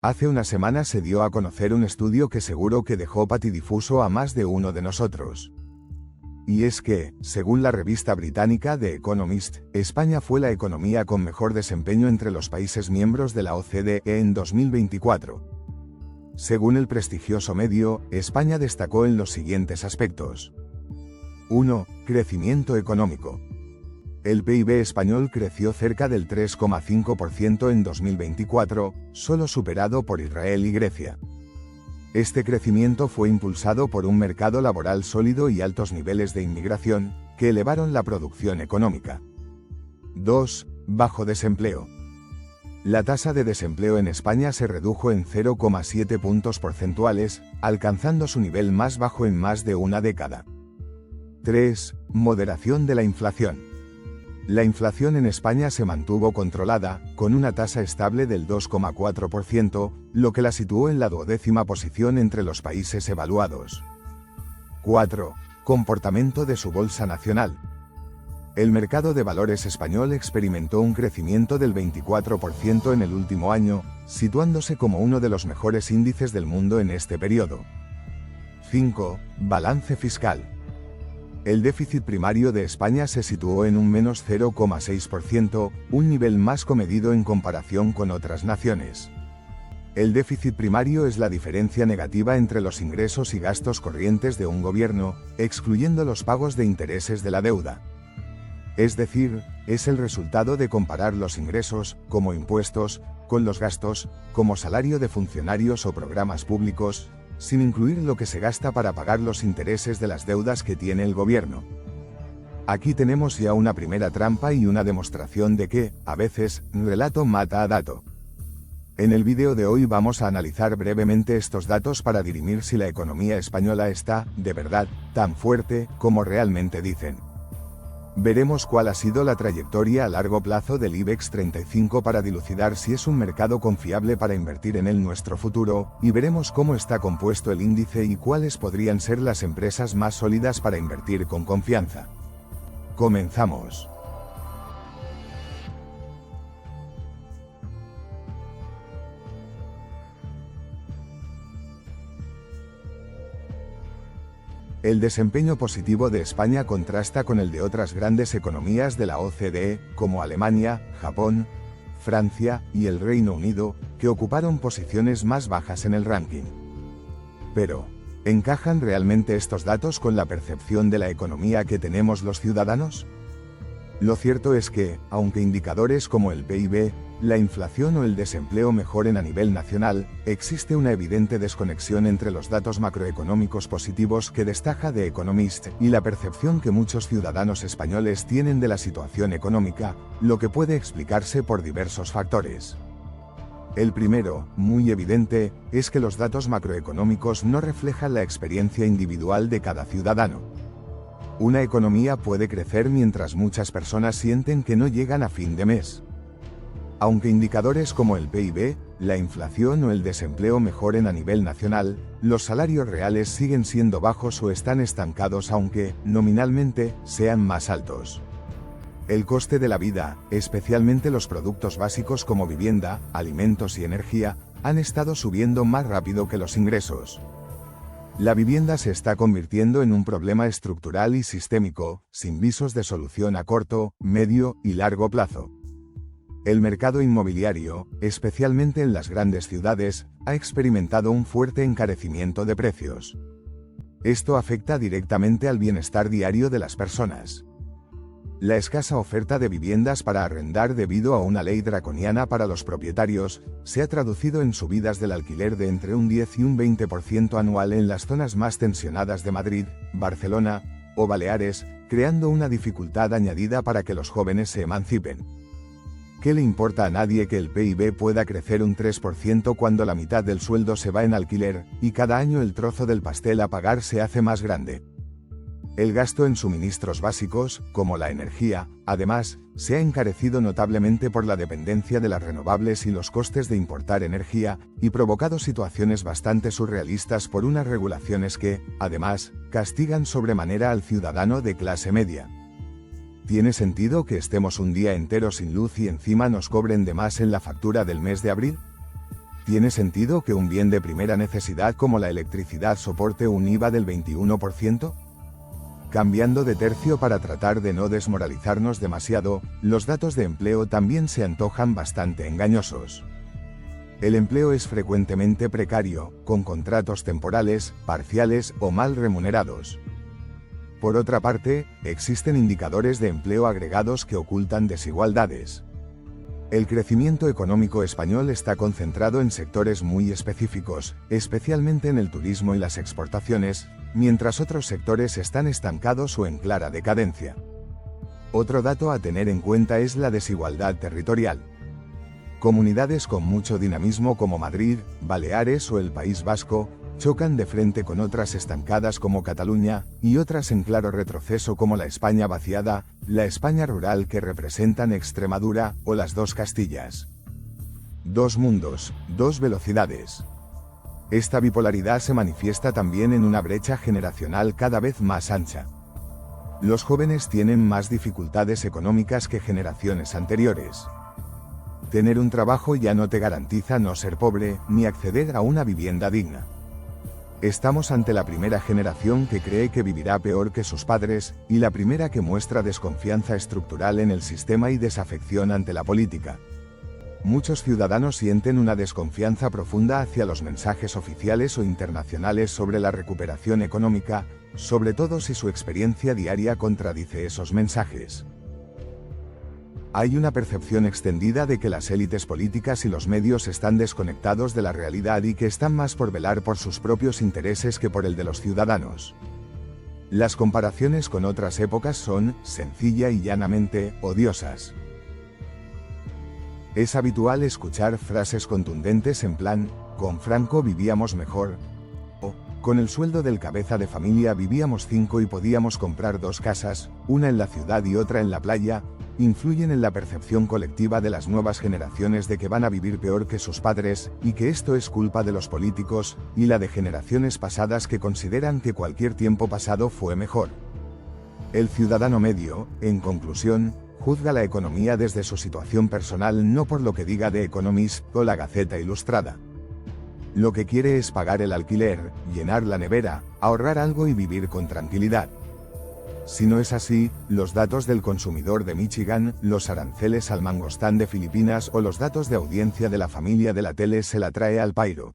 Hace una semana se dio a conocer un estudio que seguro que dejó patidifuso a más de uno de nosotros. Y es que, según la revista británica The Economist, España fue la economía con mejor desempeño entre los países miembros de la OCDE en 2024. Según el prestigioso medio, España destacó en los siguientes aspectos. 1. Crecimiento económico. El PIB español creció cerca del 3,5% en 2024, solo superado por Israel y Grecia. Este crecimiento fue impulsado por un mercado laboral sólido y altos niveles de inmigración, que elevaron la producción económica. 2. Bajo desempleo. La tasa de desempleo en España se redujo en 0,7 puntos porcentuales, alcanzando su nivel más bajo en más de una década. 3. Moderación de la inflación. La inflación en España se mantuvo controlada, con una tasa estable del 2,4%, lo que la situó en la 12ª posición entre los países evaluados. 4. Comportamiento de su bolsa nacional. El mercado de valores español experimentó un crecimiento del 24% en el último año, situándose como uno de los mejores índices del mundo en este periodo. 5. Balance fiscal. El déficit primario de España se situó en un menos 0,6%, un nivel más comedido en comparación con otras naciones. El déficit primario es la diferencia negativa entre los ingresos y gastos corrientes de un gobierno, excluyendo los pagos de intereses de la deuda. Es decir, es el resultado de comparar los ingresos, como impuestos, con los gastos, como salario de funcionarios o programas públicos, sin incluir lo que se gasta para pagar los intereses de las deudas que tiene el gobierno. Aquí tenemos ya una primera trampa y una demostración de que, a veces, relato mata a dato. En el vídeo de hoy vamos a analizar brevemente estos datos para dirimir si la economía española está, de verdad, tan fuerte como realmente dicen. Veremos cuál ha sido la trayectoria a largo plazo del IBEX 35 para dilucidar si es un mercado confiable para invertir en él nuestro futuro, y veremos cómo está compuesto el índice y cuáles podrían ser las empresas más sólidas para invertir con confianza. Comenzamos. El desempeño positivo de España contrasta con el de otras grandes economías de la OCDE, como Alemania, Japón, Francia y el Reino Unido, que ocuparon posiciones más bajas en el ranking. Pero, ¿encajan realmente estos datos con la percepción de la economía que tenemos los ciudadanos? Lo cierto es que, aunque indicadores como el PIB, la inflación o el desempleo mejoren a nivel nacional, existe una evidente desconexión entre los datos macroeconómicos positivos que destaca The Economist y la percepción que muchos ciudadanos españoles tienen de la situación económica, lo que puede explicarse por diversos factores. El primero, muy evidente, es que los datos macroeconómicos no reflejan la experiencia individual de cada ciudadano. Una economía puede crecer mientras muchas personas sienten que no llegan a fin de mes. Aunque indicadores como el PIB, la inflación o el desempleo mejoren a nivel nacional, los salarios reales siguen siendo bajos o están estancados aunque, nominalmente, sean más altos. El coste de la vida, especialmente los productos básicos como vivienda, alimentos y energía, han estado subiendo más rápido que los ingresos. La vivienda se está convirtiendo en un problema estructural y sistémico, sin visos de solución a corto, medio y largo plazo. El mercado inmobiliario, especialmente en las grandes ciudades, ha experimentado un fuerte encarecimiento de precios. Esto afecta directamente al bienestar diario de las personas. La escasa oferta de viviendas para arrendar debido a una ley draconiana para los propietarios, se ha traducido en subidas del alquiler de entre un 10 y un 20% anual en las zonas más tensionadas de Madrid, Barcelona o Baleares, creando una dificultad añadida para que los jóvenes se emancipen. ¿Qué le importa a nadie que el PIB pueda crecer un 3% cuando la mitad del sueldo se va en alquiler, y cada año el trozo del pastel a pagar se hace más grande? El gasto en suministros básicos, como la energía, además, se ha encarecido notablemente por la dependencia de las renovables y los costes de importar energía, y provocado situaciones bastante surrealistas por unas regulaciones que, además, castigan sobremanera al ciudadano de clase media. ¿Tiene sentido que estemos un día entero sin luz y encima nos cobren de más en la factura del mes de abril? ¿Tiene sentido que un bien de primera necesidad como la electricidad soporte un IVA del 21%? Cambiando de tercio para tratar de no desmoralizarnos demasiado, los datos de empleo también se antojan bastante engañosos. El empleo es frecuentemente precario, con contratos temporales, parciales o mal remunerados. Por otra parte, existen indicadores de empleo agregados que ocultan desigualdades. El crecimiento económico español está concentrado en sectores muy específicos, especialmente en el turismo y las exportaciones, mientras otros sectores están estancados o en clara decadencia. Otro dato a tener en cuenta es la desigualdad territorial. Comunidades con mucho dinamismo como Madrid, Baleares o el País Vasco, chocan de frente con otras estancadas como Cataluña, y otras en claro retroceso como la España vaciada, la España rural que representan Extremadura, o las dos Castillas. Dos mundos, dos velocidades. Esta bipolaridad se manifiesta también en una brecha generacional cada vez más ancha. Los jóvenes tienen más dificultades económicas que generaciones anteriores. Tener un trabajo ya no te garantiza no ser pobre, ni acceder a una vivienda digna. Estamos ante la primera generación que cree que vivirá peor que sus padres, y la primera que muestra desconfianza estructural en el sistema y desafección ante la política. Muchos ciudadanos sienten una desconfianza profunda hacia los mensajes oficiales o internacionales sobre la recuperación económica, sobre todo si su experiencia diaria contradice esos mensajes. Hay una percepción extendida de que las élites políticas y los medios están desconectados de la realidad y que están más por velar por sus propios intereses que por el de los ciudadanos. Las comparaciones con otras épocas son, sencilla y llanamente, odiosas. Es habitual escuchar frases contundentes en plan, con Franco vivíamos mejor, o, con el sueldo del cabeza de familia vivíamos 5 y podíamos comprar 2 casas, una en la ciudad y otra en la playa. Influyen en la percepción colectiva de las nuevas generaciones de que van a vivir peor que sus padres, y que esto es culpa de los políticos, y la de generaciones pasadas que consideran que cualquier tiempo pasado fue mejor. El ciudadano medio, en conclusión, juzga la economía desde su situación personal, no por lo que diga The Economist o la Gaceta Ilustrada. Lo que quiere es pagar el alquiler, llenar la nevera, ahorrar algo y vivir con tranquilidad. Si no es así, los datos del consumidor de Michigan, los aranceles al mangostán de Filipinas o los datos de audiencia de la familia de la tele se la trae al pairo.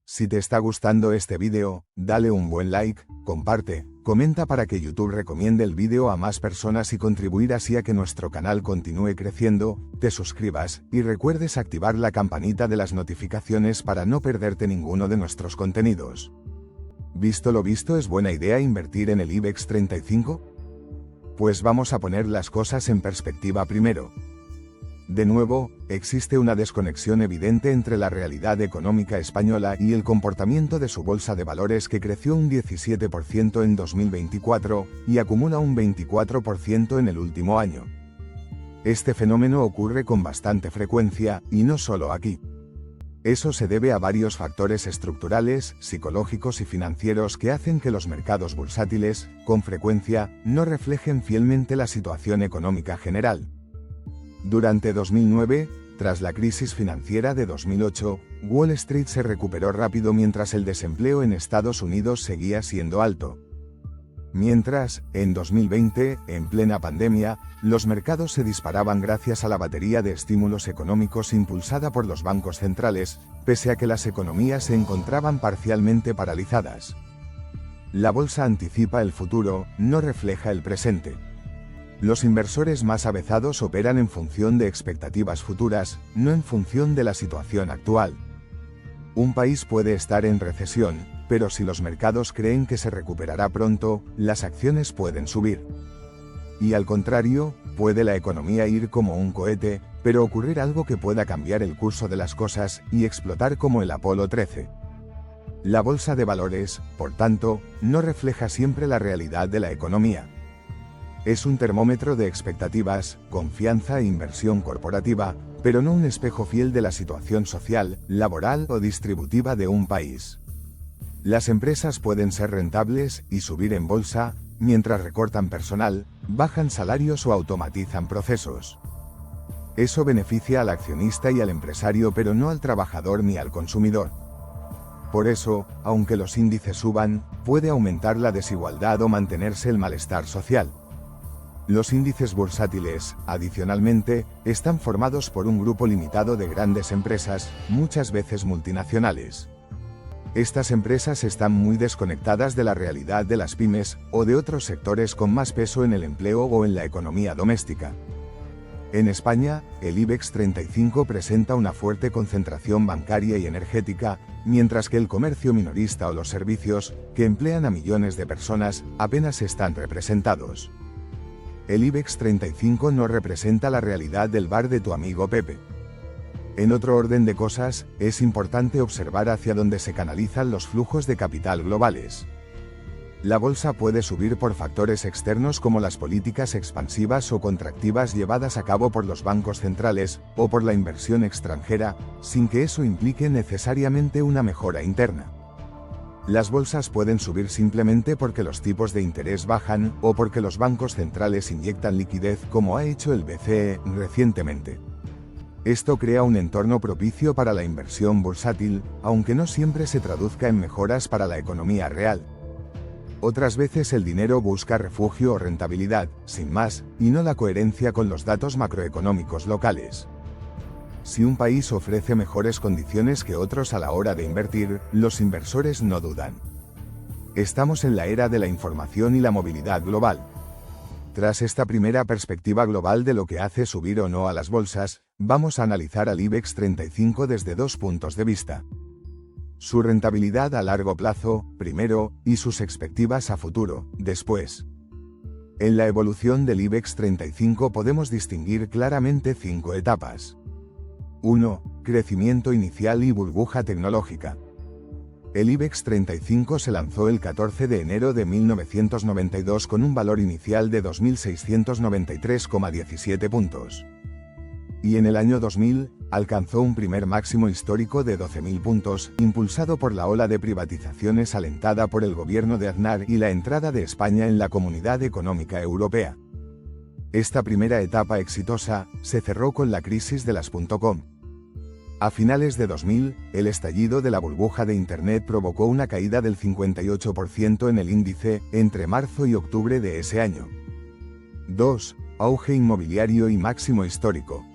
Si te está gustando este vídeo, dale un buen like, comparte, comenta para que YouTube recomiende el vídeo a más personas y contribuir así a que nuestro canal continúe creciendo, te suscribas, y recuerdes activar la campanita de las notificaciones para no perderte ninguno de nuestros contenidos. ¿Visto lo visto, es buena idea invertir en el IBEX 35? Pues vamos a poner las cosas en perspectiva primero. De nuevo, existe una desconexión evidente entre la realidad económica española y el comportamiento de su bolsa de valores, que creció un 17% en 2024 y acumula un 24% en el último año. Este fenómeno ocurre con bastante frecuencia, y no solo aquí. Eso se debe a varios factores estructurales, psicológicos y financieros que hacen que los mercados bursátiles, con frecuencia, no reflejen fielmente la situación económica general. Durante 2009, tras la crisis financiera de 2008, Wall Street se recuperó rápido mientras el desempleo en Estados Unidos seguía siendo alto. Mientras, en 2020, en plena pandemia, los mercados se disparaban gracias a la batería de estímulos económicos impulsada por los bancos centrales, pese a que las economías se encontraban parcialmente paralizadas. La bolsa anticipa el futuro, no refleja el presente. Los inversores más avezados operan en función de expectativas futuras, no en función de la situación actual. Un país puede estar en recesión, pero si los mercados creen que se recuperará pronto, las acciones pueden subir. Y al contrario, puede la economía ir como un cohete, pero ocurrir algo que pueda cambiar el curso de las cosas y explotar como el Apolo 13. La bolsa de valores, por tanto, no refleja siempre la realidad de la economía. Es un termómetro de expectativas, confianza e inversión corporativa, pero no un espejo fiel de la situación social, laboral o distributiva de un país. Las empresas pueden ser rentables y subir en bolsa, mientras recortan personal, bajan salarios o automatizan procesos. Eso beneficia al accionista y al empresario, pero no al trabajador ni al consumidor. Por eso, aunque los índices suban, puede aumentar la desigualdad o mantenerse el malestar social. Los índices bursátiles, adicionalmente, están formados por un grupo limitado de grandes empresas, muchas veces multinacionales. Estas empresas están muy desconectadas de la realidad de las pymes o de otros sectores con más peso en el empleo o en la economía doméstica. En España, el IBEX 35 presenta una fuerte concentración bancaria y energética, mientras que el comercio minorista o los servicios, que emplean a millones de personas, apenas están representados. El IBEX 35 no representa la realidad del bar de tu amigo Pepe. En otro orden de cosas, es importante observar hacia dónde se canalizan los flujos de capital globales. La bolsa puede subir por factores externos como las políticas expansivas o contractivas llevadas a cabo por los bancos centrales, o por la inversión extranjera, sin que eso implique necesariamente una mejora interna. Las bolsas pueden subir simplemente porque los tipos de interés bajan, o porque los bancos centrales inyectan liquidez, como ha hecho el BCE recientemente. Esto crea un entorno propicio para la inversión bursátil, aunque no siempre se traduzca en mejoras para la economía real. Otras veces el dinero busca refugio o rentabilidad, sin más, y no la coherencia con los datos macroeconómicos locales. Si un país ofrece mejores condiciones que otros a la hora de invertir, los inversores no dudan. Estamos en la era de la información y la movilidad global. Tras esta primera perspectiva global de lo que hace subir o no a las bolsas, vamos a analizar al IBEX 35 desde dos puntos de vista. Su rentabilidad a largo plazo, primero, y sus expectativas a futuro, después. En la evolución del IBEX 35 podemos distinguir claramente 5 etapas. 1. Crecimiento inicial y burbuja tecnológica. El IBEX 35 se lanzó el 14 de enero de 1992 con un valor inicial de 2.693,17 puntos. Y en el año 2000, alcanzó un primer máximo histórico de 12.000 puntos, impulsado por la ola de privatizaciones alentada por el gobierno de Aznar y la entrada de España en la Comunidad Económica Europea. Esta primera etapa exitosa se cerró con la crisis de las .com. A finales de 2000, el estallido de la burbuja de Internet provocó una caída del 58% en el índice entre marzo y octubre de ese año. 2. Auge inmobiliario y máximo histórico.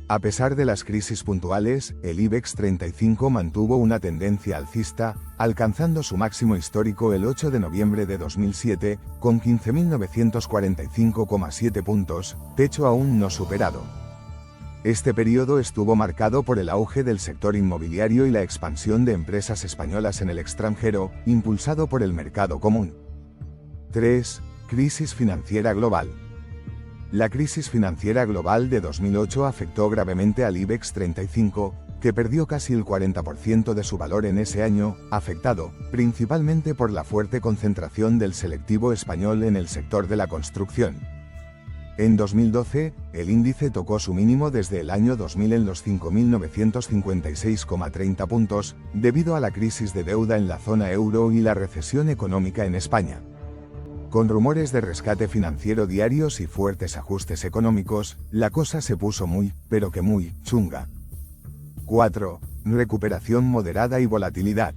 A pesar de las crisis puntuales, el IBEX 35 mantuvo una tendencia alcista, alcanzando su máximo histórico el 8 de noviembre de 2007, con 15.945,7 puntos, techo aún no superado. Este periodo estuvo marcado por el auge del sector inmobiliario y la expansión de empresas españolas en el extranjero, impulsado por el mercado común. 3. Crisis financiera global. La crisis financiera global de 2008 afectó gravemente al IBEX 35, que perdió casi el 40% de su valor en ese año, afectado, principalmente por la fuerte concentración del selectivo español en el sector de la construcción. En 2012, el índice tocó su mínimo desde el año 2000 en los 5.956,30 puntos, debido a la crisis de deuda en la zona euro y la recesión económica en España. Con rumores de rescate financiero diarios y fuertes ajustes económicos, la cosa se puso muy, pero que muy, chunga. 4. Recuperación moderada y volatilidad.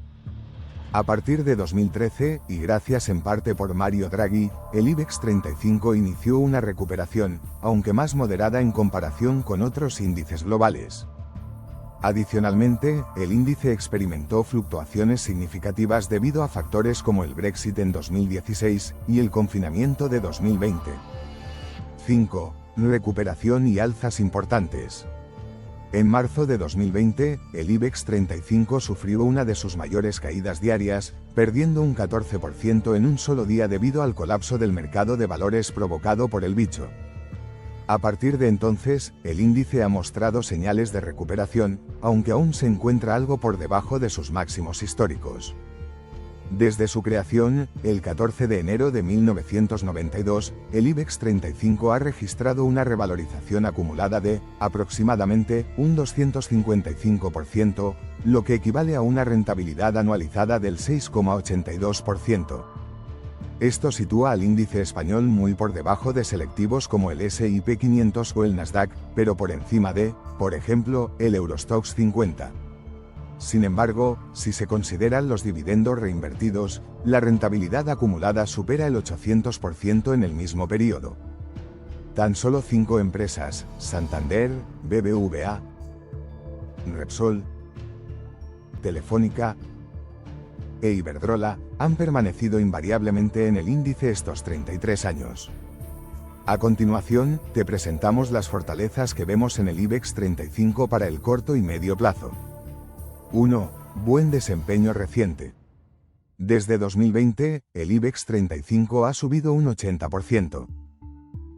A partir de 2013, y gracias en parte por Mario Draghi, el IBEX 35 inició una recuperación, aunque más moderada en comparación con otros índices globales. Adicionalmente, el índice experimentó fluctuaciones significativas debido a factores como el Brexit en 2016 y el confinamiento de 2020. 5. Recuperación y alzas importantes. En marzo de 2020, el IBEX 35 sufrió una de sus mayores caídas diarias, perdiendo un 14% en un solo día debido al colapso del mercado de valores provocado por el bicho. A partir de entonces, el índice ha mostrado señales de recuperación, aunque aún se encuentra algo por debajo de sus máximos históricos. Desde su creación, el 14 de enero de 1992, el IBEX 35 ha registrado una revalorización acumulada de, aproximadamente, un 255%, lo que equivale a una rentabilidad anualizada del 6,82%. Esto sitúa al índice español muy por debajo de selectivos como el S&P 500 o el Nasdaq, pero por encima de, por ejemplo, el Eurostoxx 50. Sin embargo, si se consideran los dividendos reinvertidos, la rentabilidad acumulada supera el 800% en el mismo periodo. Tan solo 5 empresas, Santander, BBVA, Repsol, Telefónica e Iberdrola, han permanecido invariablemente en el índice estos 33 años. A continuación, te presentamos las fortalezas que vemos en el IBEX 35 para el corto y medio plazo. 1. Buen desempeño reciente. Desde 2020, el IBEX 35 ha subido un 80%.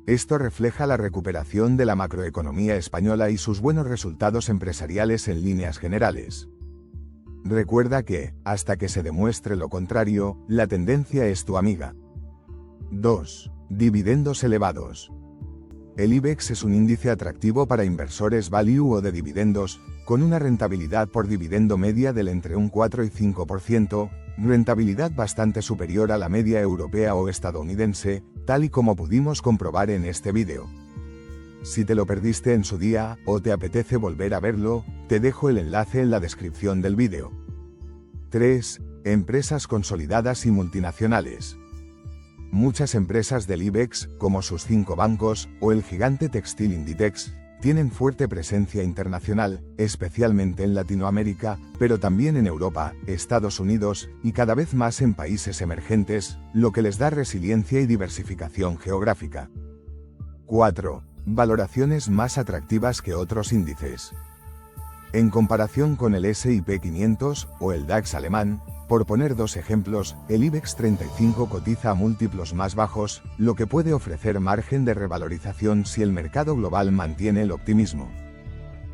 Esto refleja la recuperación de la macroeconomía española y sus buenos resultados empresariales en líneas generales. Recuerda que, hasta que se demuestre lo contrario, la tendencia es tu amiga. 2. Dividendos elevados. El IBEX es un índice atractivo para inversores value o de dividendos, con una rentabilidad por dividendo media del entre un 4 y 5%, rentabilidad bastante superior a la media europea o estadounidense, tal y como pudimos comprobar en este vídeo. Si te lo perdiste en su día, o te apetece volver a verlo, te dejo el enlace en la descripción del vídeo. 3. Empresas consolidadas y multinacionales. Muchas empresas del IBEX, como sus 5 bancos, o el gigante textil Inditex, tienen fuerte presencia internacional, especialmente en Latinoamérica, pero también en Europa, Estados Unidos, y cada vez más en países emergentes, lo que les da resiliencia y diversificación geográfica. 4. Valoraciones más atractivas que otros índices. En comparación con el S&P 500 o el DAX alemán, por poner 2 ejemplos, el IBEX 35 cotiza a múltiplos más bajos, lo que puede ofrecer margen de revalorización si el mercado global mantiene el optimismo.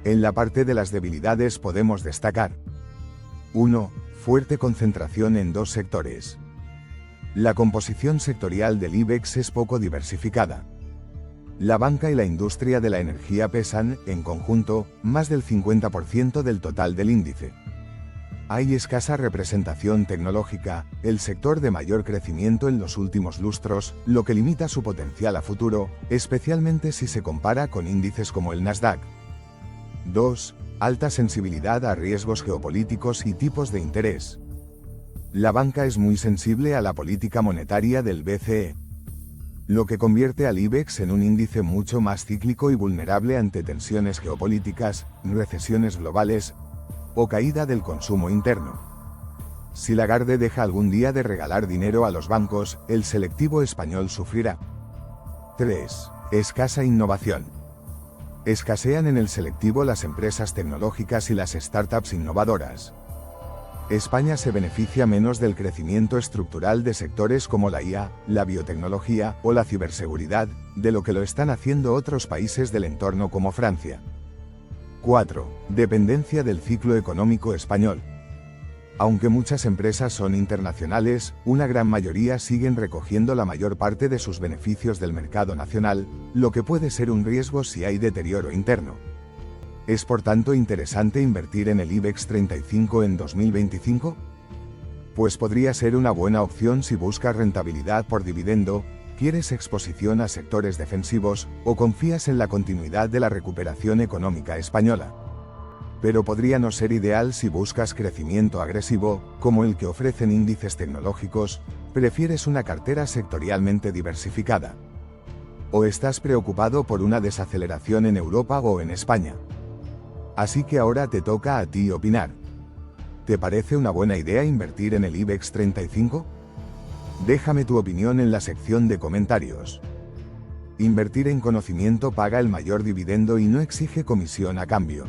En la parte de las debilidades podemos destacar: 1. Fuerte concentración en 2 sectores. La composición sectorial del IBEX es poco diversificada. La banca y la industria de la energía pesan, en conjunto, más del 50% del total del índice. Hay escasa representación tecnológica, el sector de mayor crecimiento en los últimos lustros, lo que limita su potencial a futuro, especialmente si se compara con índices como el Nasdaq. 2. Alta sensibilidad a riesgos geopolíticos y tipos de interés. La banca es muy sensible a la política monetaria del BCE, lo que convierte al IBEX en un índice mucho más cíclico y vulnerable ante tensiones geopolíticas, recesiones globales o caída del consumo interno. Si Lagarde deja algún día de regalar dinero a los bancos, el selectivo español sufrirá. 3. Escasa innovación. Escasean en el selectivo las empresas tecnológicas y las startups innovadoras. España se beneficia menos del crecimiento estructural de sectores como la IA, la biotecnología o la ciberseguridad, de lo que lo están haciendo otros países del entorno como Francia. 4. Dependencia del ciclo económico español. Aunque muchas empresas son internacionales, una gran mayoría siguen recogiendo la mayor parte de sus beneficios del mercado nacional, lo que puede ser un riesgo si hay deterioro interno. ¿Es por tanto interesante invertir en el IBEX 35 en 2025? Pues podría ser una buena opción si buscas rentabilidad por dividendo, quieres exposición a sectores defensivos, o confías en la continuidad de la recuperación económica española. Pero podría no ser ideal si buscas crecimiento agresivo, como el que ofrecen índices tecnológicos, prefieres una cartera sectorialmente diversificada. O estás preocupado por una desaceleración en Europa o en España. Así que ahora te toca a ti opinar. ¿Te parece una buena idea invertir en el IBEX 35? Déjame tu opinión en la sección de comentarios. Invertir en conocimiento paga el mayor dividendo y no exige comisión a cambio.